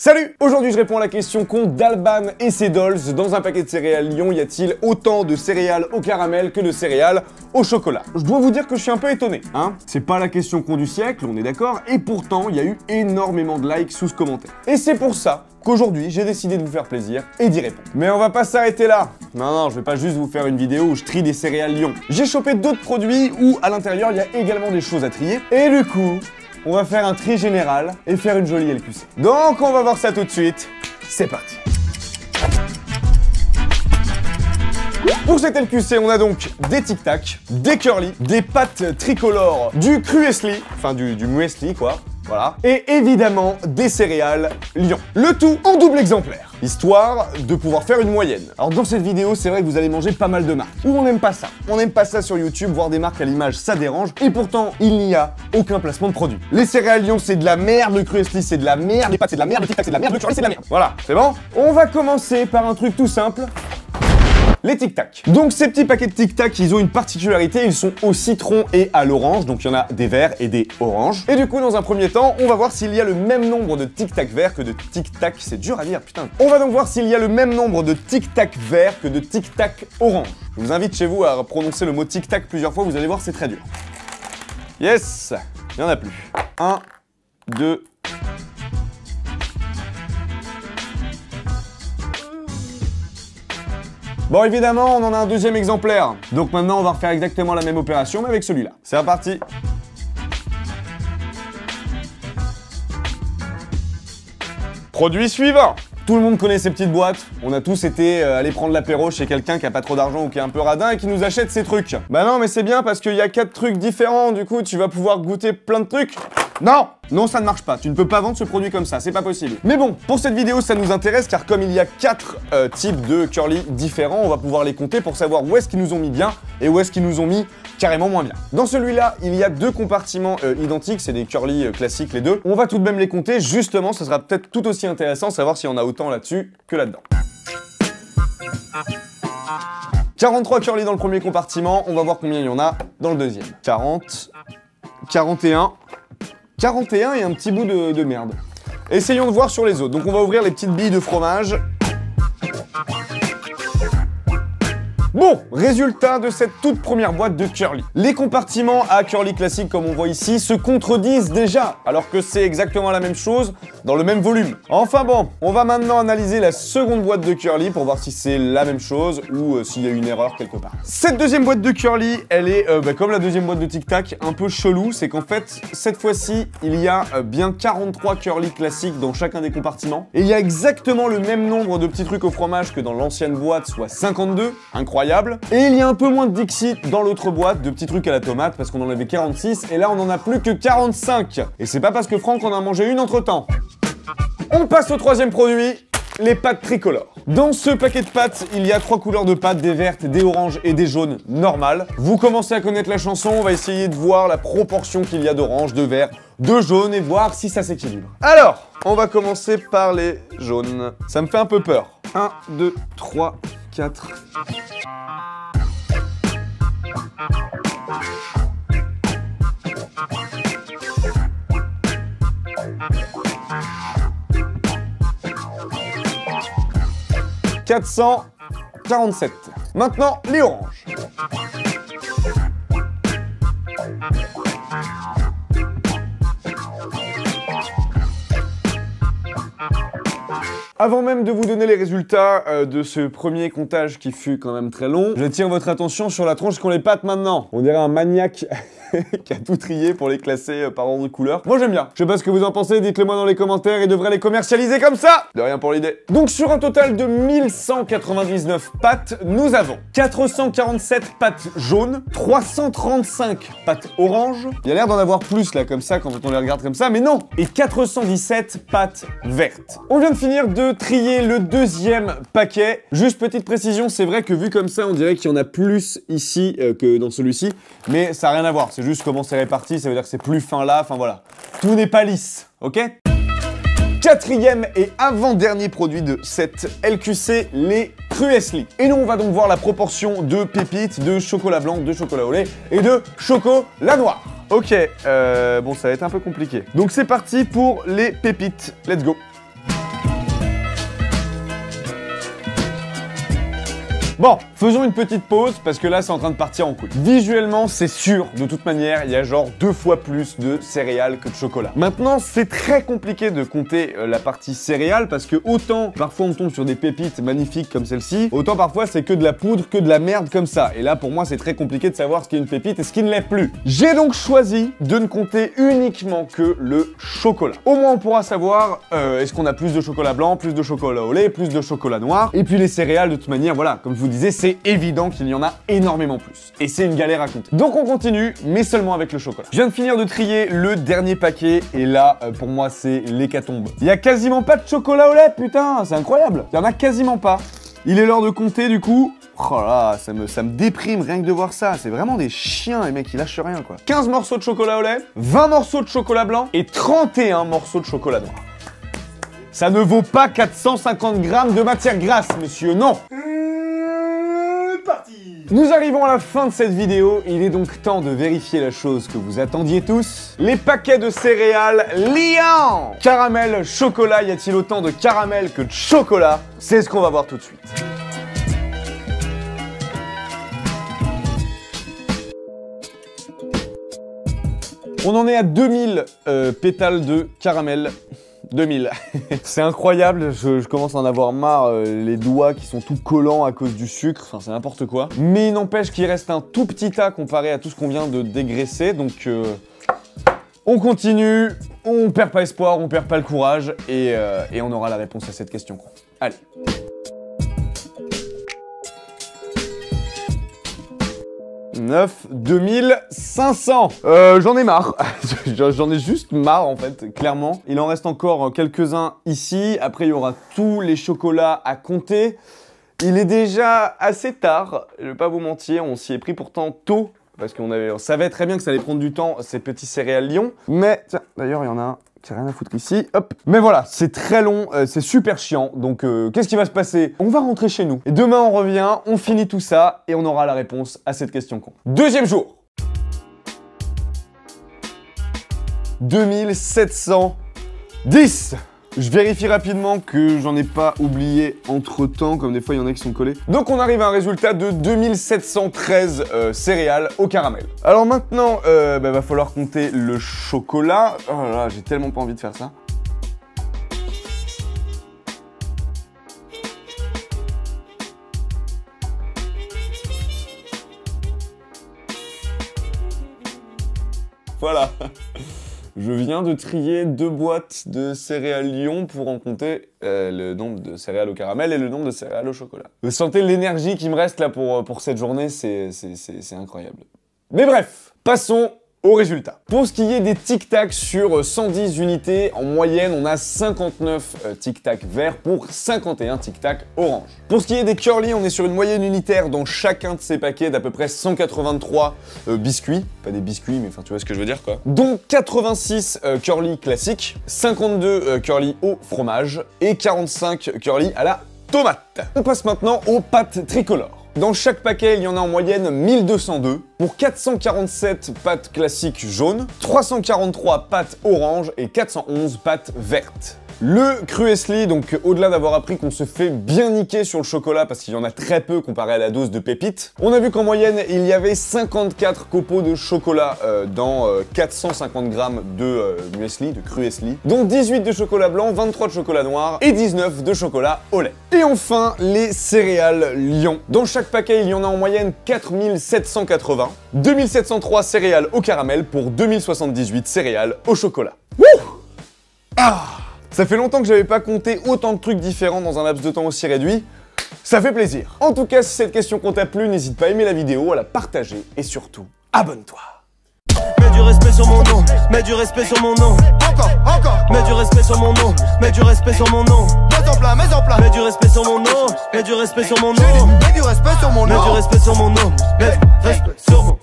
Salut! Aujourd'hui je réponds à la question qu'ont d'Alban et ses dolls. Dans un paquet de céréales Lion, y a-t-il autant de céréales au caramel que de céréales au chocolat? Je dois vous dire que je suis un peu étonné, hein? C'est pas la question con du siècle, on est d'accord, et pourtant il y a eu énormément de likes sous ce commentaire. Et c'est pour ça qu'aujourd'hui j'ai décidé de vous faire plaisir et d'y répondre. Mais on va pas s'arrêter là. Non, je vais pas juste vous faire une vidéo où je trie des céréales Lion. J'ai chopé d'autres produits où à l'intérieur il y a également des choses à trier. Et du coup, on va faire un tri général et faire une jolie LQC. Donc on va voir ça tout de suite. C'est parti. Pour cette LQC, on a donc des Tic Tac, des Curly, des pâtes tricolores, du Cruesli, enfin du muesli quoi, voilà, et évidemment des céréales Lion. Le tout en double exemplaire, histoire de pouvoir faire une moyenne. Alors dans cette vidéo, c'est vrai que vous allez manger pas mal de marques. Ou on n'aime pas ça. On n'aime pas ça sur YouTube, voir des marques à l'image, ça dérange, et pourtant, il n'y a aucun placement de produit. Les céréales Lion, c'est de la merde, le Cruesli, c'est de la merde, les pâtes, c'est de la merde, le Tic Tac, c'est de la merde, le Curly, c'est de la merde. Voilà, c'est bon? On va commencer par un truc tout simple. Les Tic Tac. Donc ces petits paquets de Tic Tac, ils ont une particularité, ils sont au citron et à l'orange, donc il y en a des verts et des oranges. Et du coup, dans un premier temps, on va voir s'il y a le même nombre de Tic Tac verts que de Tic Tac, c'est dur à dire, putain. On va donc voir s'il y a le même nombre de Tic Tac verts que de Tic Tac orange. Je vous invite chez vous à prononcer le mot Tic Tac plusieurs fois, vous allez voir, c'est très dur. Yes, il n'y en a plus. 1, 2... Bon, évidemment, on en a un deuxième exemplaire. Donc maintenant, on va refaire exactement la même opération, mais avec celui-là. C'est reparti. Produit suivant. Tout le monde connaît ces petites boîtes. On a tous été aller prendre l'apéro chez quelqu'un qui a pas trop d'argent ou qui est un peu radin et qui nous achète ces trucs. Bah non, mais c'est bien parce qu'il y a 4 trucs différents. Du coup, tu vas pouvoir goûter plein de trucs. Non! Non, ça ne marche pas. Tu ne peux pas vendre ce produit comme ça, c'est pas possible. Mais bon, pour cette vidéo, ça nous intéresse car comme il y a 4 types de curly différents, on va pouvoir les compter pour savoir où est-ce qu'ils nous ont mis bien et où est-ce qu'ils nous ont mis carrément moins bien. Dans celui-là, il y a 2 compartiments identiques, c'est des curly classiques les deux. On va tout de même les compter, justement, ça sera peut-être tout aussi intéressant de savoir s'il y en a autant là-dessus que là-dedans. 43 curly dans le premier compartiment, on va voir combien il y en a dans le deuxième. 40, 41... 41 et un petit bout de merde. Essayons de voir sur les autres. Donc on va ouvrir les petites billes de fromage. Bon, résultat de cette toute première boîte de curly. Les compartiments à curly classique, comme on voit ici, se contredisent déjà, alors que c'est exactement la même chose dans le même volume. Enfin bon, on va maintenant analyser la seconde boîte de curly pour voir si c'est la même chose ou s'il y a une erreur quelque part. Cette deuxième boîte de curly, elle est, comme la deuxième boîte de Tic Tac, un peu chelou. C'est qu'en fait, cette fois-ci, il y a bien 43 curly classiques dans chacun des compartiments. Et il y a exactement le même nombre de petits trucs au fromage que dans l'ancienne boîte, soit 52. Incroyable. Et il y a un peu moins de Dixit dans l'autre boîte, de petits trucs à la tomate, parce qu'on en avait 46, et là on en a plus que 45. Et c'est pas parce que Franck en a mangé une entre-temps. On passe au troisième produit, les pâtes tricolores. Dans ce paquet de pâtes, il y a 3 couleurs de pâtes, des vertes, des oranges et des jaunes normales. Vous commencez à connaître la chanson, on va essayer de voir la proportion qu'il y a d'orange, de vert, de jaune et voir si ça s'équilibre. Alors, on va commencer par les jaunes. Ça me fait un peu peur. 1, 2, 3, 4... 447. Maintenant, les oranges. Avant même de vous donner les résultats de ce premier comptage qui fut quand même très long, j'attire votre attention sur la tronche qu'ont les pâtes maintenant. On dirait un maniaque qui a tout trié pour les classer par ordre de couleur. Moi j'aime bien. Je sais pas ce que vous en pensez, dites-le moi dans les commentaires, et devrait les commercialiser comme ça. De rien pour l'idée. Donc sur un total de 1199 pâtes, nous avons 447 pâtes jaunes, 335 pâtes oranges. Il y a l'air d'en avoir plus là comme ça quand on les regarde comme ça, mais non. Et 417 pâtes vertes. On vient de finir de trier le deuxième paquet. Juste petite précision, c'est vrai que vu comme ça, on dirait qu'il y en a plus ici que dans celui-ci, mais ça n'a rien à voir. C'est juste comment c'est réparti, ça veut dire que c'est plus fin là, enfin voilà. Tout n'est pas lisse, ok? Quatrième et avant-dernier produit de cette LQC, les Cruesli. Et nous, on va donc voir la proportion de pépites, de chocolat blanc, de chocolat au lait et de chocolat noir. Ok, bon, ça va être un peu compliqué. Donc c'est parti pour les pépites. Let's go. Bon, faisons une petite pause parce que là c'est en train de partir en couille. Visuellement, c'est sûr, de toute manière, il y a genre 2 fois plus de céréales que de chocolat. Maintenant, c'est très compliqué de compter la partie céréales parce que autant parfois on tombe sur des pépites magnifiques comme celle-ci, autant parfois c'est que de la poudre, que de la merde comme ça. Et là, pour moi, c'est très compliqué de savoir ce qui est une pépite et ce qui ne l'est plus. J'ai donc choisi de ne compter uniquement que le chocolat. Au moins, on pourra savoir est-ce qu'on a plus de chocolat blanc, plus de chocolat au lait, plus de chocolat noir. Et puis les céréales, de toute manière, voilà, comme je vous disais, c'est évident qu'il y en a énormément plus. Et c'est une galère à compter. Donc on continue, mais seulement avec le chocolat. Je viens de finir de trier le dernier paquet, et là, pour moi, c'est l'hécatombe. Il y a quasiment pas de chocolat au lait, putain, c'est incroyable. Il y en a quasiment pas. Il est l'heure de compter, du coup. Oh là, ça me déprime rien que de voir ça. C'est vraiment des chiens, les mecs, ils lâchent rien, quoi. 15 morceaux de chocolat au lait, 20 morceaux de chocolat blanc et 31 morceaux de chocolat noir. Ça ne vaut pas 450 grammes de matière grasse, monsieur, non. Parti. Nous arrivons à la fin de cette vidéo, il est donc temps de vérifier la chose que vous attendiez tous. Les paquets de céréales Lion. Caramel, chocolat, y a-t-il autant de caramel que de chocolat? C'est ce qu'on va voir tout de suite. On en est à 2000 pétales de caramel. 2000. C'est incroyable, je commence à en avoir marre, les doigts qui sont tout collants à cause du sucre, enfin c'est n'importe quoi. Mais il n'empêche qu'il reste un tout petit tas comparé à tout ce qu'on vient de dégraisser, donc on continue, on perd pas espoir, on perd pas le courage, et on aura la réponse à cette question. Allez. $9 2500. J'en ai marre. J'en ai juste marre en fait, clairement. Il en reste encore quelques-uns ici. Après, il y aura tous les chocolats à compter. Il est déjà assez tard, je vais pas vous mentir. On s'y est pris pourtant tôt parce on savait très bien que ça allait prendre du temps, ces petits céréales Lion. Mais tiens, d'ailleurs, il y en a un qui a rien à foutre ici, hop. Mais voilà, c'est très long, c'est super chiant, donc qu'est-ce qui va se passer? On va rentrer chez nous. Et demain, on revient, on finit tout ça, et on aura la réponse à cette question con. Deuxième jour. 2710. Je vérifie rapidement que j'en ai pas oublié entre-temps, comme des fois il y en a qui sont collés. Donc on arrive à un résultat de 2713 céréales au caramel. Alors maintenant, va falloir compter le chocolat. Oh là là, j'ai tellement pas envie de faire ça. Voilà. Je viens de trier 2 boîtes de céréales Lion pour en compter le nombre de céréales au caramel et le nombre de céréales au chocolat. Vous sentez l'énergie qui me reste là pour cette journée, c'est incroyable. Mais bref, passons au résultat. Pour ce qui est des Tic Tac sur 110 unités, en moyenne, on a 59 Tic Tac verts pour 51 Tic Tac orange. Pour ce qui est des Curly, on est sur une moyenne unitaire dans chacun de ces paquets d'à peu près 183 biscuits. Pas des biscuits, mais enfin tu vois ce que je veux dire quoi. Dont 86 Curly classiques, 52 Curly au fromage et 45 Curly à la tomate. On passe maintenant aux pâtes tricolores. Dans chaque paquet, il y en a en moyenne 1202 pour 447 pâtes classiques jaunes, 343 pâtes oranges et 411 pâtes vertes. Le Cruesli, donc au-delà d'avoir appris qu'on se fait bien niquer sur le chocolat parce qu'il y en a très peu comparé à la dose de pépites, on a vu qu'en moyenne il y avait 54 copeaux de chocolat dans 450 grammes de muesli, de Cruesli, dont 18 de chocolat blanc, 23 de chocolat noir et 19 de chocolat au lait. Et enfin, les céréales Lion. Dans chaque paquet, il y en a en moyenne 4780, 2703 céréales au caramel pour 2078 céréales au chocolat. Wouh! Ah! Ça fait longtemps que j'avais pas compté autant de trucs différents dans un laps de temps aussi réduit. Ça fait plaisir. En tout cas, si cette question t'a plu, n'hésite pas à aimer la vidéo, à la partager et surtout, abonne-toi. Mets du respect sur mon nom, mets du respect sur mon nom. Encore. Mets du respect sur mon nom, mets du respect sur mon nom. Mets en plat. Mets du respect sur mon nom, mets du respect sur mon nom. Mets du respect sur mon nom. Mets du respect sur mon nom, mets du respect sur mon nom.